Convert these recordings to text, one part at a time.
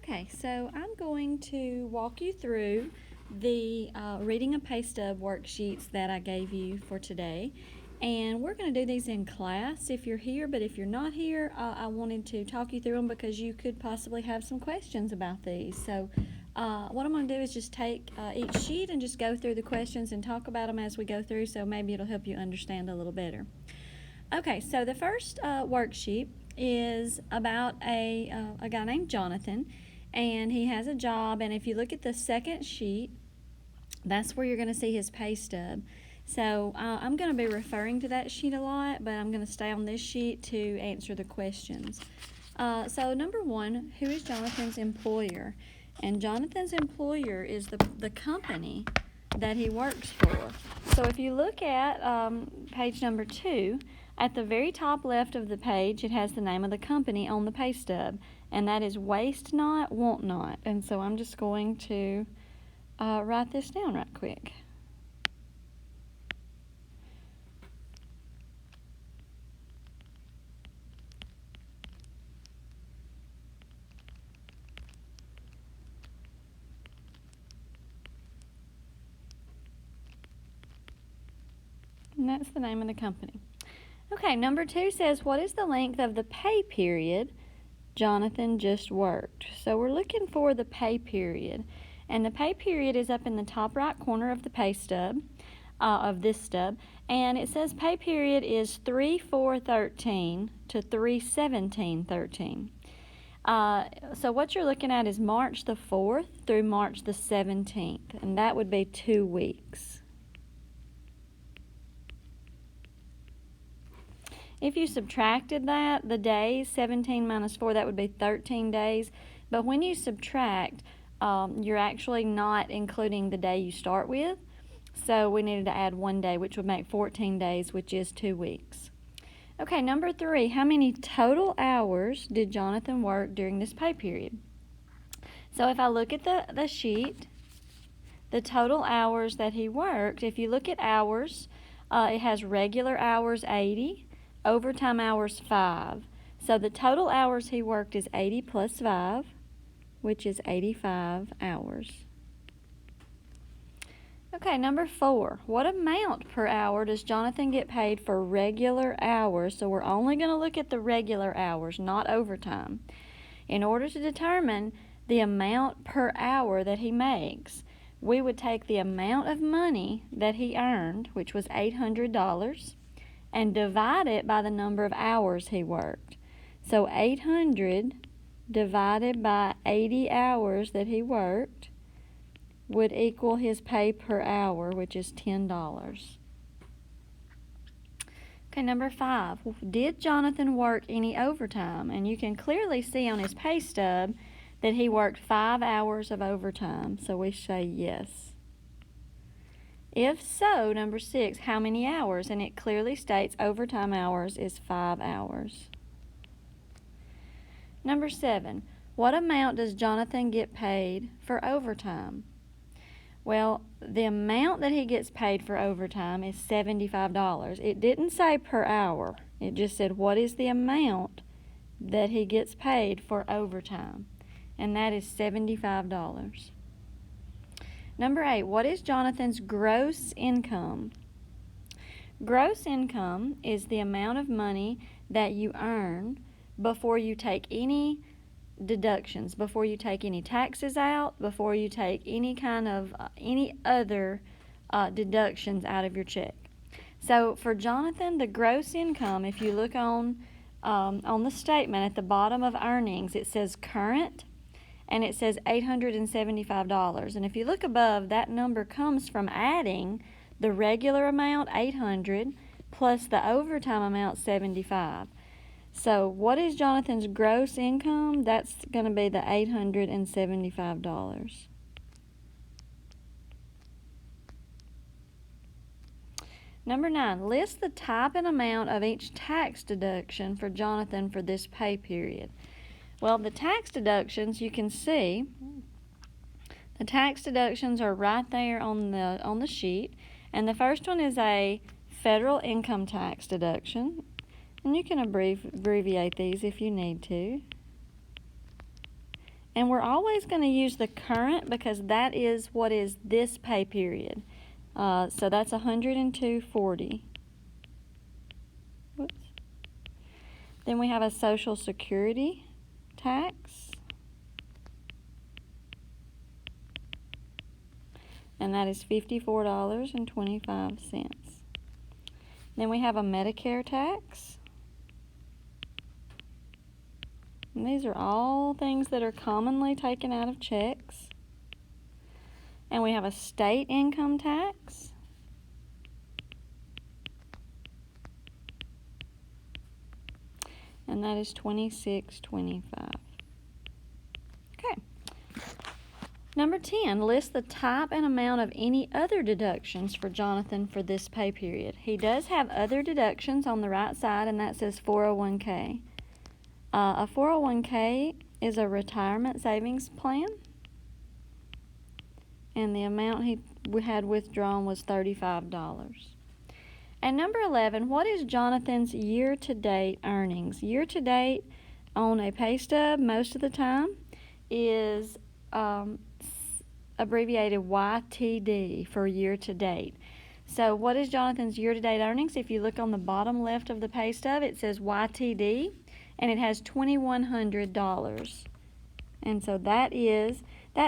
Okay, so I'm going to walk you through the reading a pay stub worksheets that I gave you for today. And we're going to do these in class if you're here, but if you're not here, I wanted to talk you through them because you could possibly have some questions about these. So what I'm going to do is just take each sheet and just go through the questions and talk about them as we go through, so maybe it'll help you understand a little better. Okay, so the first worksheet is about a guy named Jonathan, and he has a job, and if you look at the second sheet, that's where you're going to see his pay stub. So I'm going to be referring to that sheet a lot, but I'm going to stay on this sheet to answer the questions. So number one, who is Jonathan's employer? And Jonathan's employer is the company that he works for. So if you look at page number 2, at the very top left of the page, it has the name of the company on the pay stub, and that is Waste Not, Want Not. And so I'm just going to write this down right quick. And that's the name of the company. Okay, number 2 says, what is the length of the pay period Jonathan just worked? So we're looking for the pay period. And the pay period is up in the top right corner of the pay stub, of this stub. And it says pay period is 3/4/13 to 3/17/13. So what you're looking at is March the 4th through March the 17th. And that would be 2 weeks. If you subtracted that, the days, 17 minus 4, that would be 13 days. But when you subtract, you're actually not including the day you start with. So we needed to add 1 day, which would make 14 days, which is 2 weeks. Okay, number 3, how many total hours did Jonathan work during this pay period? So if I look at the sheet, the total hours that he worked, if you look at hours, it has regular hours 80, overtime hours 5. So the total hours he worked is 80 plus 5, which is 85 hours. Okay, number 4. What amount per hour does Jonathan get paid for regular hours? So we're only going to look at the regular hours, not overtime. In order to determine the amount per hour that he makes, we would take the amount of money that he earned, which was $800, and divide it by the number of hours he worked. So 800 divided by 80 hours that he worked would equal his pay per hour, which is $10. Okay, number 5. Did Jonathan work any overtime? And you can clearly see on his pay stub that he worked 5 hours of overtime, so we say yes. If so, number 6, how many hours? And it clearly states overtime hours is 5 hours. Number 7, what amount does Jonathan get paid for overtime? Well, the amount that he gets paid for overtime is $75. It didn't say per hour. It just said what is the amount that he gets paid for overtime, and that is $75. Number 8, what is Jonathan's gross income? Gross income is the amount of money that you earn before you take any deductions, before you take any taxes out, before you take any kind of any other deductions out of your check. So for Jonathan, the gross income, if you look on the statement at the bottom of earnings, it says current, and it says $875. And if you look above, that number comes from adding the regular amount, 800, plus the overtime amount, 75. So what is Jonathan's gross income? That's going to be the $875. Number 9, list the type and amount of each tax deduction for Jonathan for this pay period. Well, the tax deductions, you can see, the tax deductions are right there on the sheet. And the first one is a federal income tax deduction. And you can abbreviate these if you need to. And we're always going to use the current because that is what is this pay period. So that's $102.40. Whoops. Then we have a Social Security tax. And that is $54.25. Then we have a Medicare tax. And these are all things that are commonly taken out of checks. And we have a state income tax. And that is $26.25. Okay. Number 10, list the type and amount of any other deductions for Jonathan for this pay period. He does have other deductions on the right side, and that says 401k. A 401k is a retirement savings plan, and the amount he had withdrawn was $35. And number 11, what is Jonathan's year-to-date earnings? Year-to-date on a pay stub most of the time is abbreviated YTD for year-to-date. So what is Jonathan's year-to-date earnings? If you look on the bottom left of the pay stub, it says YTD, and it has $2,100. And so that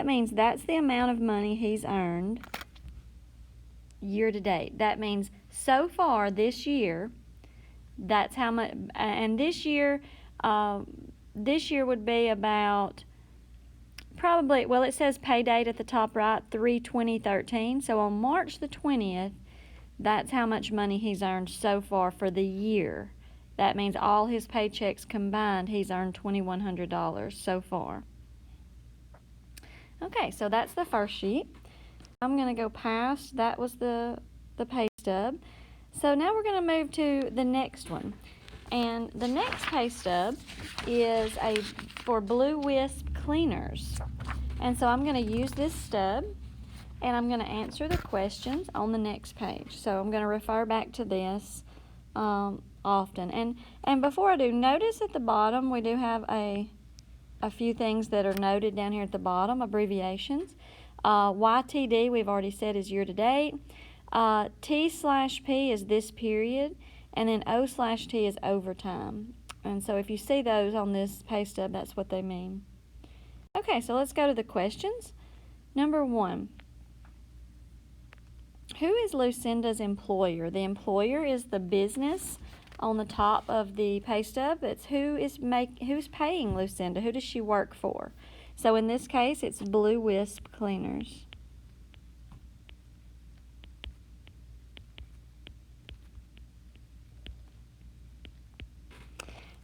means that's the amount of money he's earned year-to-date. That means so far this year, that's how much, and this year would be about probably, well, it says pay date at the top right, 3/20/13. So on March the 20th, that's how much money he's earned so far for the year. That means all his paychecks combined, he's earned $2,100 so far. Okay, so that's the first sheet. I'm going to go past, that was the pay stub. So now we're going to move to the next one. And the next pay stub is for Blue Wisp cleaners. And so I'm going to use this stub, and I'm going to answer the questions on the next page. So I'm going to refer back to this often. And before I do, notice at the bottom we do have a few things that are noted down here at the bottom, abbreviations. YTD, we've already said, is year-to-date. T/P is this period, and then O/T is overtime. And so if you see those on this pay stub, that's what they mean. Okay, so let's go to the questions. Number 1, who is Lucinda's employer? The employer is the business on the top of the pay stub. It's who's paying Lucinda? Who does she work for? So in this case, it's Blue Wisp Cleaners.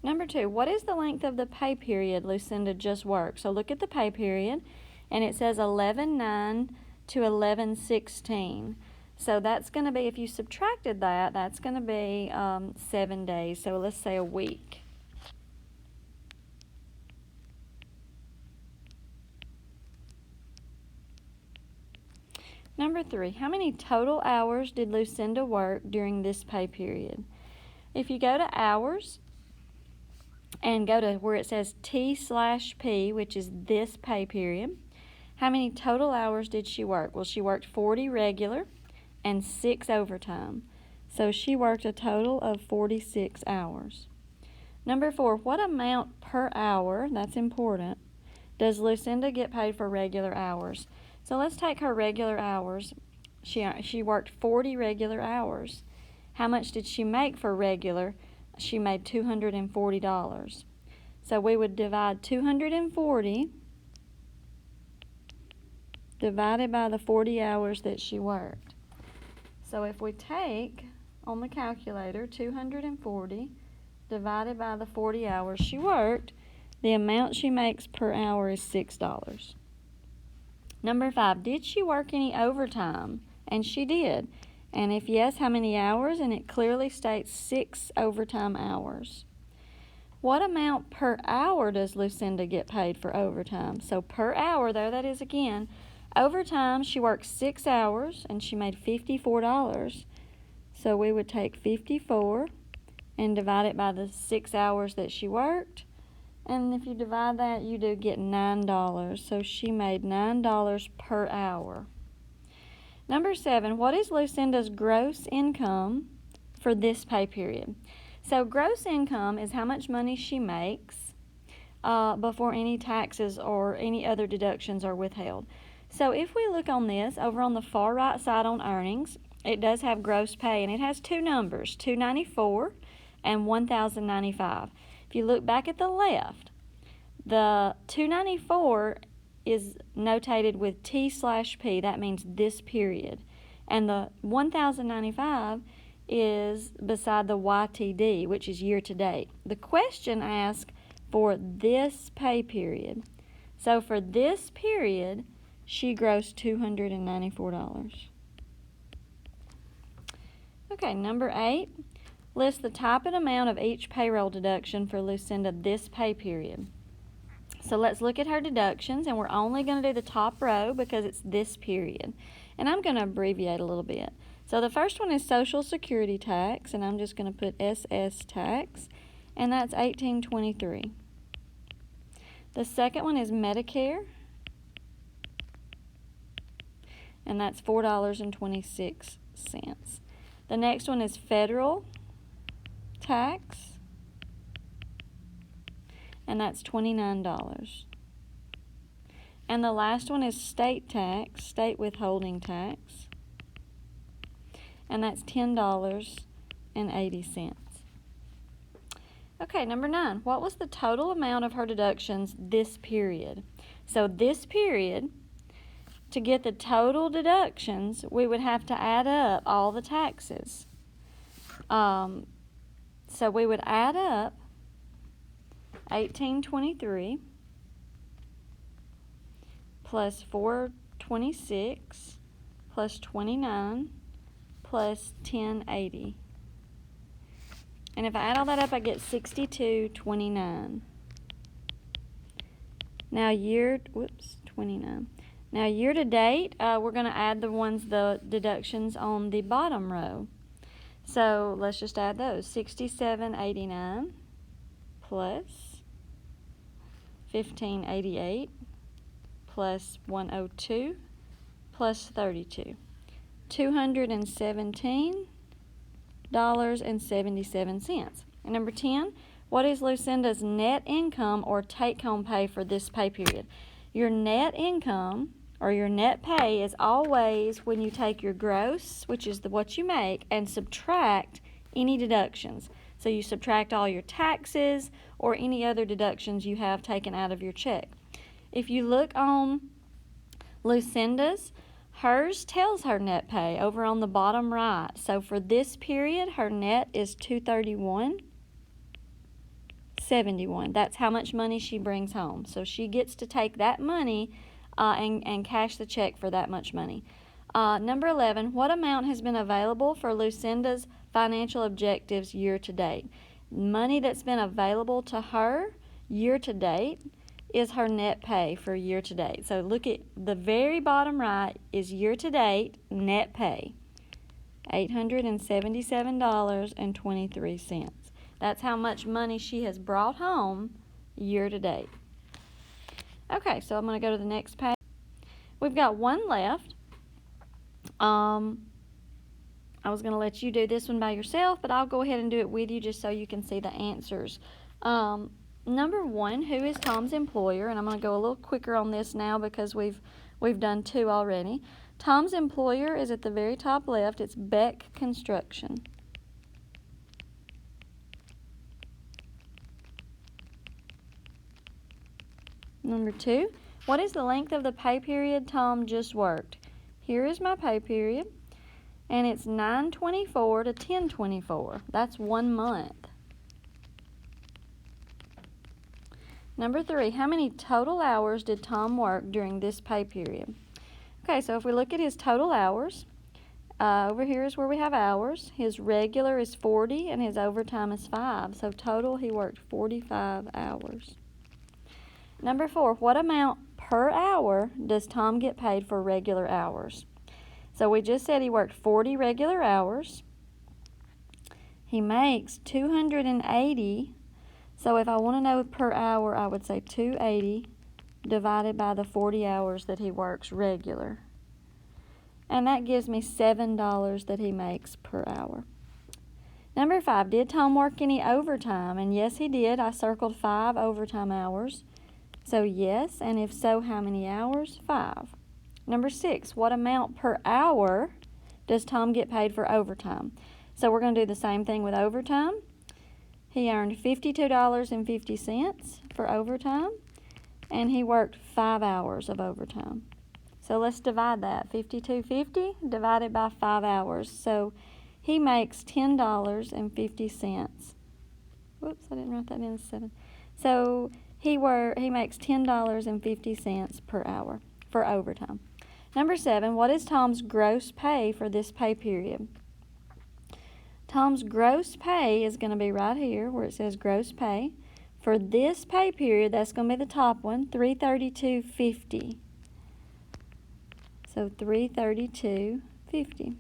Number 2, what is the length of the pay period Lucinda just worked? So look at the pay period, and it says 11/9 to 11/16. So that's going to be, if you subtracted that, that's going to be 7 days. So let's say a week. Number 3, how many total hours did Lucinda work during this pay period? If you go to hours and go to where it says T/P, which is this pay period, how many total hours did she work? Well, she worked 40 regular and 6 overtime. So she worked a total of 46 hours. Number 4, what amount per hour, that's important, does Lucinda get paid for regular hours? So let's take her regular hours. She worked 40 regular hours. How much did she make for regular? She made $240. So we would divide 240 divided by the 40 hours that she worked. So if we take on the calculator 240 divided by the 40 hours she worked, the amount she makes per hour is $6. Number 5, did she work any overtime? And she did. And if yes, how many hours? And it clearly states 6 overtime hours. What amount per hour does Lucinda get paid for overtime? So per hour, there that is again. Overtime, she worked 6 hours and she made $54. So we would take 54 and divide it by the 6 hours that she worked. And if you divide that, you do get $9. So she made $9 per hour. Number 7, what is Lucinda's gross income for this pay period? So gross income is how much money she makes before any taxes or any other deductions are withheld. So if we look on this, over on the far right side on earnings, it does have gross pay, and it has two numbers, $294 and $1,095. If you look back at the left, the $294 is notated with T/P. That means this period. And the $1,095 is beside the YTD, which is year to date. The question asks for this pay period. So for this period, she grossed $294. Okay, number 8. List the type and amount of each payroll deduction for Lucinda this pay period. So let's look at her deductions, and we're only going to do the top row because it's this period. And I'm going to abbreviate a little bit. So the first one is Social Security tax, and I'm just going to put SS tax, and that's $18.23. The second one is Medicare, and that's $4.26. The next one is federal tax, and that's $29. And the last one is state tax, state withholding tax, and that's $10.80. Okay, number 9. What was the total amount of her deductions this period? So this period, to get the total deductions, we would have to add up all the taxes. So we would add up $18.23 plus $4.26 plus $29 plus $10.80. And if I add all that up, I get $62.29. Now year to date, we're going to add the deductions on the bottom row. So let's just add those. $67.89 plus $15.88 plus $102 plus $32. $217.77. And number 10, what is Lucinda's net income or take-home pay for this pay period? Your net income or your net pay is always when you take your gross, which is what you make, and subtract any deductions. So you subtract all your taxes or any other deductions you have taken out of your check. If you look on Lucinda's, hers tells her net pay over on the bottom right. So for this period, her net is $231.71. That's how much money she brings home. So she gets to take that money and cash the check for that much money. Number 11, what amount has been available for Lucinda's financial objectives year to date? Money that's been available to her year to date is her net pay for year to date. So look at the very bottom right is year to date net pay, $877.23. That's how much money she has brought home year to date. Okay, so I'm going to go to the next page. We've got one left. I was going to let you do this one by yourself, but I'll go ahead and do it with you just so you can see the answers. Number 1, who is Tom's employer? And I'm going to go a little quicker on this now because we've done 2 already. Tom's employer is at the very top left. It's Beck Construction. Number 2, what is the length of the pay period Tom just worked? Here is my pay period, and it's 9/24 to 10/24. That's 1 month. Number 3, how many total hours did Tom work during this pay period? Okay, so if we look at his total hours, over here is where we have hours. His regular is 40 and his overtime is 5. So total he worked 45 hours. Number 4, what amount per hour does Tom get paid for regular hours? So we just said he worked 40 regular hours. He makes $280. So if I want to know per hour, I would say 280 divided by the 40 hours that he works regular. And that gives me $7 that he makes per hour. Number 5, did Tom work any overtime? And yes, he did. I circled 5 overtime hours. So yes, and if so, how many hours? 5. Number 6, what amount per hour does Tom get paid for overtime? So we're going to do the same thing with overtime. He earned $52.50 for overtime, and he worked 5 hours of overtime. So let's divide that. $52.50 divided by 5 hours. So he makes $10.50. Whoops, I didn't write that in 7. So he makes $10.50 per hour for overtime. Number 7, what is Tom's gross pay for this pay period? Tom's gross pay is going to be right here where it says gross pay. For this pay period, that's going to be the top one, $332.50. So $332.50.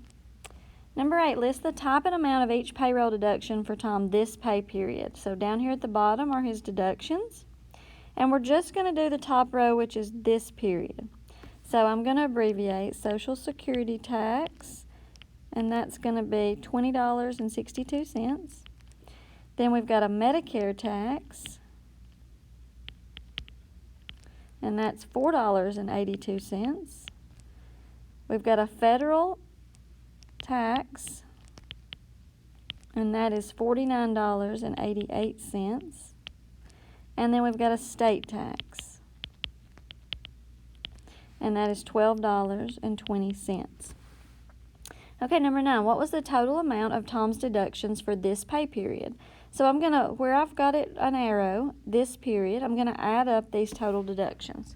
Number 8, list the type and amount of each payroll deduction for Tom this pay period. So down here at the bottom are his deductions. And we're just going to do the top row, which is this period. So I'm going to abbreviate Social Security tax, and that's going to be $20.62. Then we've got a Medicare tax, and that's $4.82. We've got a federal tax, and that is $49.88. And then we've got a state tax, and that is $12.20. Okay, number 9, what was the total amount of Tom's deductions for this pay period? So I'm going to, where I've got it an arrow, this period, I'm going to add up these total deductions,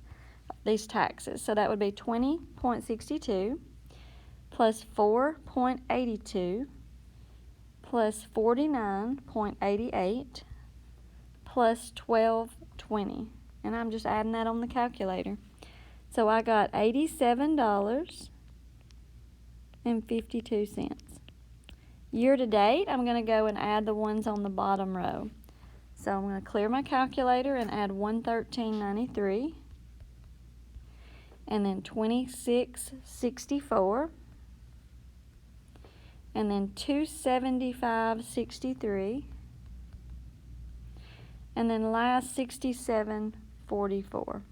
these taxes. So that would be 20.62 plus 4.82 plus 49.88 plus 12.20. And I'm just adding that on the calculator. So I got $87.52. Year to date, I'm going to go and add the ones on the bottom row. So I'm going to clear my calculator and add $113.93, and then $26.64, and then $275.63, and then last $67.44.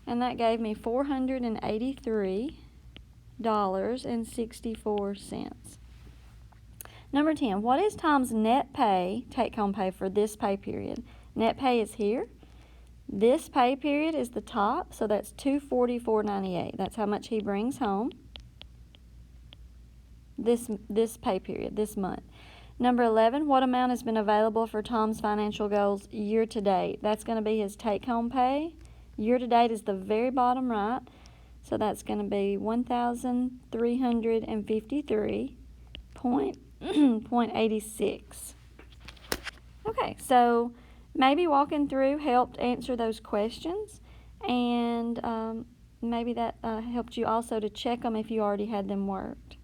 And that gave me $483.64. Number 10, what is Tom's net pay, take-home pay, for this pay period? Net pay is here. This pay period is the top, so that's $244.98. That's how much he brings home this pay period, this month. Number 11, what amount has been available for Tom's financial goals year to date? That's going to be his take-home pay. Year to date is the very bottom right, so that's going to be $1,353.86. Okay, so maybe walking through helped answer those questions, and maybe that helped you also to check them if you already had them worked.